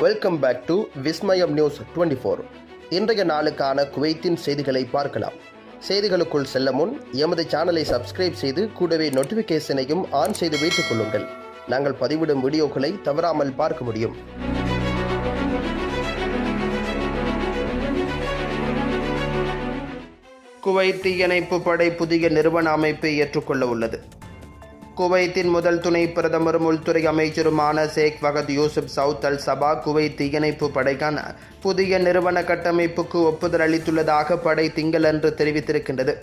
Welcome back to Vismayam news 24. இன்றைய நாளுக்கான குவைத்தின் செய்திகளை பார்க்கலாம். செய்திகளுக்குள் செல்ல முன் எமது சேனலை சப்ஸ்கிரைப் செய்து கூடவே நோட்டிஃபிகேஷனையும் ஆன் செய்து வைத்துக் கொள்ளுங்கள். நாங்கள் பதிவிடும் வீடியோக்களை தவறாமல் பார்க்க முடியும். குவைத் தீயணைப்பு படை புதிய நிறுவன அமைப்பை ஏற்றுக்கொள்ள உள்ளது. குவைத்தின் முதல் துணை பிரதமரும் உள்துறை அமைச்சருமான ஷேக் ஃபஹத் யூசுப் சவுத் அல் சபா குவைத் தீயணைப்பு படைக்கான புதிய நிறுவன கட்டமைப்புக்கு ஒப்புதல் அளித்துள்ளதாக படை திங்களன்று தெரிவித்திருக்கின்றது.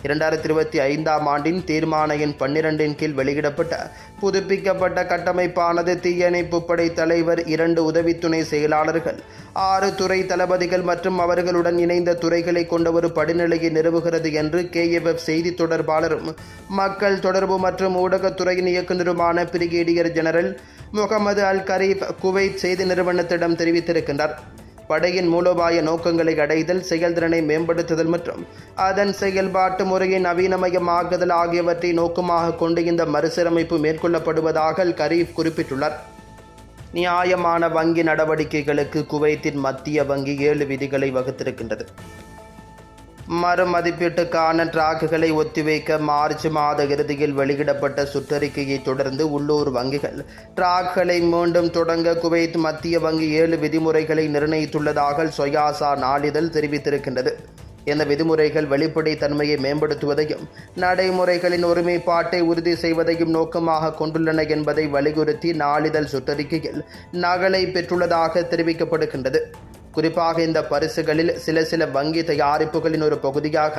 2025ஆம் ஆண்டின் தீர்மான எண் 12 கீழ் வெளியிடப்பட்ட புதுப்பிக்கப்பட்ட கட்டமைப்பானது தீயணைப்பு படை தலைவர், 2 உதவி துணை செயலாளர்கள், 6 துறை தளபதிகள் மற்றும் அவர்களுடன் இணைந்த துறைகளை கொண்ட ஒரு படிநிலையை நிறுவுகிறது என்று KFF செய்தி தொடர்பாளரும் மக்கள் தொடர்பு மற்றும் ஊடகத்துறையின் இயக்குநருமான பிரிகேடியர் ஜெனரல் முகமது அல் கரீப் குவைத் செய்தி நிறுவனத்திடம் தெரிவித்திருக்கின்றார். படையின் மூலோபாய நோக்கங்களை அடைதல், செயல்திறனை மேம்படுத்துதல் மற்றும் அதன் செயல்பாட்டு முறையை நவீனமயமாக்குதல் ஆகியவற்றை நோக்கமாக கொண்டு இந்த மறுசீரமைப்பு மேற்கொள்ளப்படுவதாக அல் கரீப் குறிப்பிட்டுள்ளார். நியாயமான வங்கி நடவடிக்கைகளுக்கு குவைத்தின் மத்திய வங்கி 7 விதிகளை வகுத்திருக்கின்றது. மறுமதிப்பீட்டுக்கான டிராக்குகளை ஒத்திவைக்க மார்ச் மாத இறுதியில் வெளியிடப்பட்ட சுற்றறிக்கையை தொடர்ந்து உள்ளூர் வங்கிகள் டிராக்குகளை மீண்டும் தொடங்க குவைத் மத்திய வங்கி 7 விதிமுறைகளை நிர்ணயித்துள்ளதாக சொயாசா நாளிதழ் தெரிவித்திருக்கின்றது. இந்த விதிமுறைகள் வெளிப்படைத்தன்மையை மேம்படுத்துவதையும் நடைமுறைகளின் ஒருமைப்பாட்டை உறுதி செய்வதையும் நோக்கமாக கொண்டுள்ளன என்பதை வலியுறுத்தி நாளிதழ் சுற்றறிக்கையில் நகலை பெற்றுள்ளதாக தெரிவிக்கப்படுகின்றது. குறிப்பாக இந்த பரிசுகளில் சில வங்கி தயாரிப்புகளின் ஒரு பகுதியாக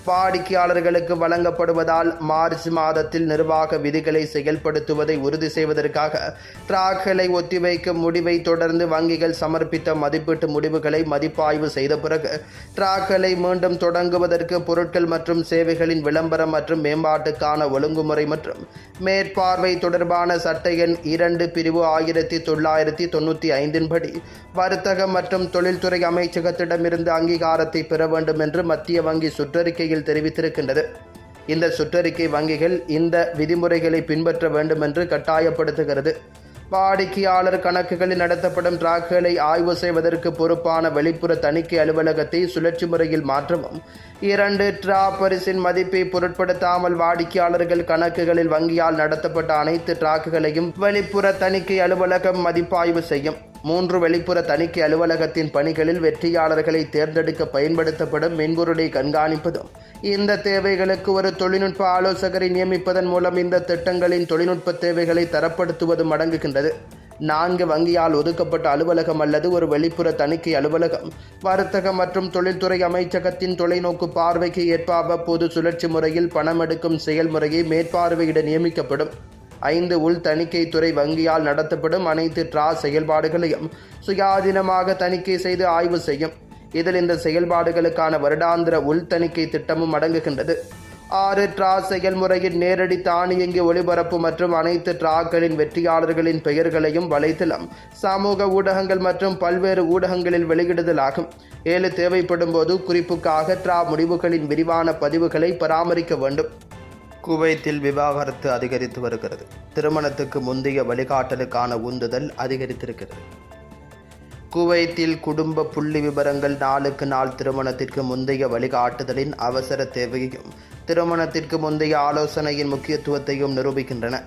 வாடிக்கையாளர்களுக்கு வழங்கப்படுவதால் மார்ச் மாதத்தில் நிர்வாக விதிகளை செயல்படுத்துவதை உறுதி செய்வதற்காக டிராக்குகளை ஒத்திவைக்கும் முடிவை தொடர்ந்து வங்கிகள் சமர்ப்பித்த மதிப்பீட்டு முடிவுகளை மதிப்பாய்வு செய்த பிறகு டிராக்குகளை மீண்டும் தொடங்குவதற்கு பொருட்கள் மற்றும் சேவைகளின் விளம்பரம் மற்றும் மேம்பாட்டுக்கான ஒழுங்குமுறை மற்றும் மேற்பார்வை தொடர்பான சட்ட எண் 2 பிரிவு 1995 படி வர்த்தகம் மற்றும் தொழில்துறை அமைச்சகத்திடமிருந்து அங்கீகாரத்தை பெற வேண்டும் என்று மத்திய வங்கி சுற்றறிக்கையில் தெரிவித்திருக்கின்றது. இந்த சுற்றறிக்கை வங்கிகள் இந்த விதிமுறைகளை பின்பற்ற வேண்டும் என்று கட்டாயப்படுத்துகிறது. வாடிக்கையாளர் கணக்குகளில் நடத்தப்படும் டிராக்குகளை ஆய்வு செய்வதற்கு பொறுப்பான வெளிப்புற தணிக்கை அலுவலகத்தை சுழற்சி முறையில் மாற்றவும், 2 டிரா பரிசின் மதிப்பை பொருட்படுத்தாமல் வாடிக்கையாளர்கள் கணக்குகளில் வங்கியால் நடத்தப்பட்ட அனைத்து டிராக்குகளையும் வெளிப்புற தணிக்கை அலுவலகம் மதிப்பாய்வு செய்யும். 3 வெளிப்புற தணிக்கை அலுவலகத்தின் பணிகளில் வெற்றியாளர்களை தேர்ந்தெடுக்க பயன்படுத்தப்படும் மென்பொருளை கண்காணிப்பதும், இந்த தேவைகளுக்கு ஒரு தொழில்நுட்ப ஆலோசகரை நியமிப்பதன் மூலம் இந்த திட்டங்களின் தொழில்நுட்ப தேவைகளை தரப்படுத்துவதும் அடங்குகின்றது. 4 வங்கியால் ஒதுக்கப்பட்ட அலுவலகம் அல்லது ஒரு வெளிப்புற தணிக்கை அலுவலகம் வர்த்தக மற்றும் தொழில்துறை அமைச்சகத்தின் தொலைநோக்கு பார்வைக்கு ஏற்ப அவ்வப்போது சுழற்சி முறையில் பணம் எடுக்கும் செயல்முறையை மேற்பார்வையிட நியமிக்கப்படும். 5 உள் தணிக்கை துறை வங்கியால் நடத்தப்படும் அனைத்து டிரா செயல்பாடுகளையும் சுயாதீனமாக தணிக்கை செய்து ஆய்வு செய்யும். இதில் இந்த செயல்பாடுகளுக்கான வருடாந்திர உள் தணிக்கை திட்டமும் அடங்குகின்றது. 6 டிரா செயல்முறையின் நேரடி தானியங்கி ஒளிபரப்பு மற்றும் அனைத்து டிராக்களின் வெற்றியாளர்களின் பெயர்களையும் வலைத்தளம், சமூக ஊடகங்கள் மற்றும் பல்வேறு ஊடகங்களில் வெளியிடுதல் ஆகும். 7 தேவைப்படும் போது குறிப்புக்காக டிரா முடிவுகளின் விரிவான பதிவுகளை பராமரிக்க வேண்டும். குவைத்தில் விவாகரத்து அதிகரித்து வருகிறது. திருமணத்துக்கு முந்தைய வழிகாட்டலுக்கான உந்துதல் அதிகரித்திருக்கிறது. குவைத்தில் குடும்ப புள்ளி விவரங்கள் நாளுக்கு நாள் திருமணத்திற்கு முந்தைய வழிகாட்டுதலின் அவசர தேவையையும் திருமணத்திற்கு முந்தைய ஆலோசனையின் முக்கியத்துவத்தையும் நிரூபிக்கின்றன.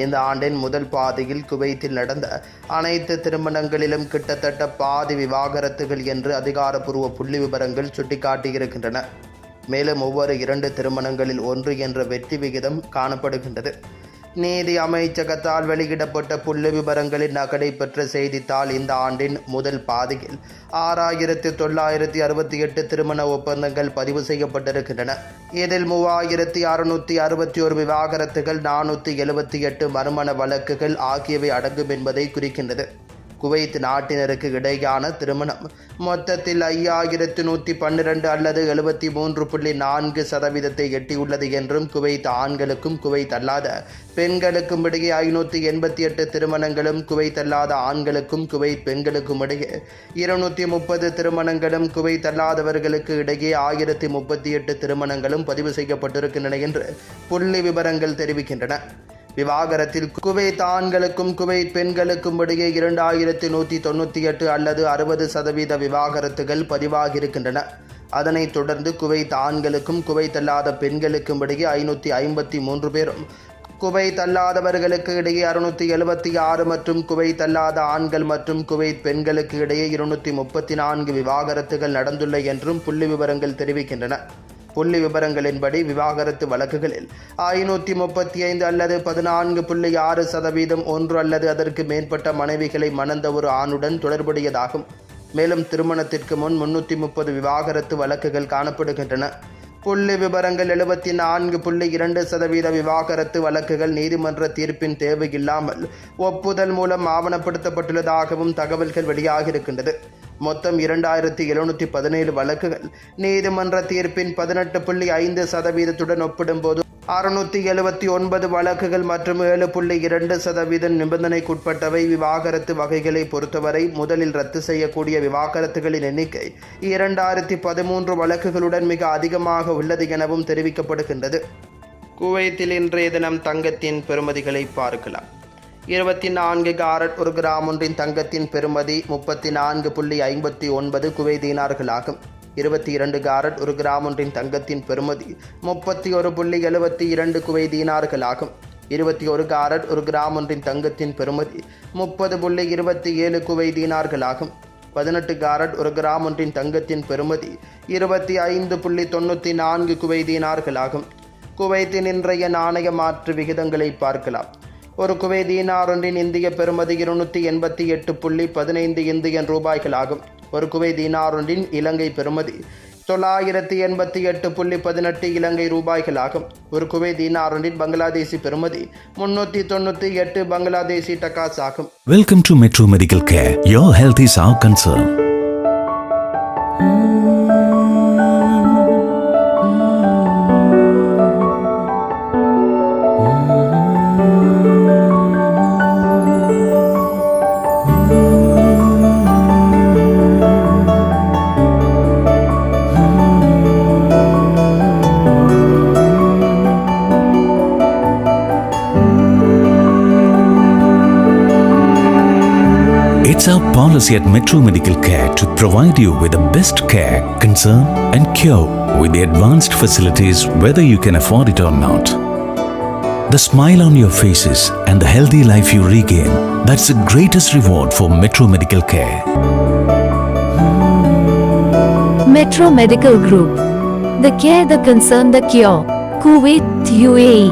இந்த ஆண்டின் முதல் பாதியில் குவைத்தில் நடந்த அனைத்து திருமணங்களிலும் கிட்டத்தட்ட பாதி விவாகரத்துகள் என்று அதிகாரப்பூர்வ புள்ளி விவரங்கள் சுட்டிக்காட்டியிருக்கின்றன. மேலும் ஒவ்வொரு 2 திருமணங்களில் 1 என்ற வெற்றி விகிதம் காணப்படுகின்றது. நீதி அமைச்சகத்தால் வெளியிடப்பட்ட புள்ளி விவரங்களின் நகலை பெற்ற செய்தித்தாள் இந்த ஆண்டின் முதல் பாதியில் 6968 திருமண ஒப்பந்தங்கள் பதிவு செய்யப்பட்டிருக்கின்றன. இதில் 3661 விவாகரத்துகள், 478 மறுமண வழக்குகள் ஆகியவை அடங்கும் என்பதை குறிக்கின்றது. குவைத் நாட்டினருக்கு இடையான திருமணம் மொத்தத்தில் 5112 அல்லது 73.4% எட்டியுள்ளது என்றும், குவைத் ஆண்களுக்கும் குவைத் அல்லாத பெண்களுக்கும் இடையே 588 திருமணங்களும், குவைத் அல்லாத ஆண்களுக்கும் குவைத் பெண்களுக்கும் இடையே 230 திருமணங்களும், குவைத் அல்லாதவர்களுக்கு இடையே 1038 திருமணங்களும் பதிவு செய்யப்பட்டிருக்கின்றன என்று புள்ளி விவரங்கள் தெரிவிக்கின்றன. விவாகரத்தில் குவைத் ஆண்களுக்கும் குவைத் பெண்களுக்கும் இடையே 2198 அல்லது 60% விவாகரத்துகள் பதிவாகியிருக்கின்றன. அதனைத் தொடர்ந்து குவைத் ஆண்களுக்கும் குவைத் அல்லாத பெண்களுக்கும் இடையே 553 பேரும், குவைத் அல்லாதவர்களுக்கு இடையே 676 மற்றும் குவைத் அல்லாத ஆண்கள் மற்றும் குவைத் பெண்களுக்கு இடையே 234 விவாகரத்துகள் நடந்துள்ள என்றும் புள்ளி விவரங்கள் தெரிவிக்கின்றன. புள்ளி விவரங்களின்படி விவாகரத்து வழக்குகளில் 535 அல்லது 14.6% 1 அல்லது அதற்கு மேற்பட்ட மனைவிகளை மணந்த ஒரு ஆணுடன் தொடர்புடையதாகும். மேலும் திருமணத்திற்கு முன் 330 விவாகரத்து வழக்குகள் காணப்படுகின்றன. புள்ளி விவரங்கள் 74.2% விவாகரத்து வழக்குகள் நீதிமன்ற தீர்ப்பின் தேவையில்லாமல் ஒப்புதல் மூலம் ஆவணப்படுத்தப்பட்டுள்ளதாகவும் தகவல்கள் வெளியாகியிருக்கின்றது. மொத்தம் 2717 வழக்குகள் நீதிமன்ற தீர்ப்பின் 18.5% ஒப்பிடும்போது 679 வழக்குகள் மற்றும் 7.2% நிபந்தனைக்குட்பட்டவை. விவாகரத்து வகைகளை பொறுத்தவரை முதலில் ரத்து செய்யக்கூடிய விவாகரத்துகளின் எண்ணிக்கை 2013 வழக்குகளுடன் மிக அதிகமாக உள்ளது எனவும் தெரிவிக்கப்படுகின்றது. குவைத்தில் இன்றைய தினம் தங்கத்தின் பெறுமதிகளை பார்க்கலாம். 24 கேரட் 1 கிராம் ஒன்றின் தங்கத்தின் பெறுமதி 34.59 குவைத் தீனார்களாகும். 22 கேரட் 1 கிராம் ஒன்றின் தங்கத்தின் பெறுமதி 31.72 குவைத் தீனார்களாகும். 21 கேரட் 1 கிராம் ஒன்றின் தங்கத்தின் பெறுமதி 30.27 குவைத் தீனார்களாகும். 18 கேரட் 1 கிராம் ஒன்றின் தங்கத்தின் பெறுமதி 25.94 குவைத் தீனார்களாகும். குவைத்தின் இன்றைய நாணய மாற்று விகிதங்களை பார்க்கலாம். ஒரு குவைத் தீனார் ஒன்றின் இந்திய பெறுமதி 288.15 இந்தியன் ரூபாய்களாகும். ஒரு குவைத் தீனார் ஒன்றின் இலங்கை பெறுமதி 988.18 இலங்கை ரூபாய்களாகும். ஒரு குவைத் தீனார் ஒன்றின் பங்களாதேசி பெறுமதி 398 பங்களாதேசி டக்காஸ் ஆகும். Welcome to Metro Medical Care. Your health is our concern. It's our policy at Metro Medical Care to provide you with the best care, concern and cure with the advanced facilities whether you can afford it or not. The smile on your faces and the healthy life you regain, that's the greatest reward for Metro Medical Care. Metro Medical Group. The care, the concern, the cure. Kuwait, UAE.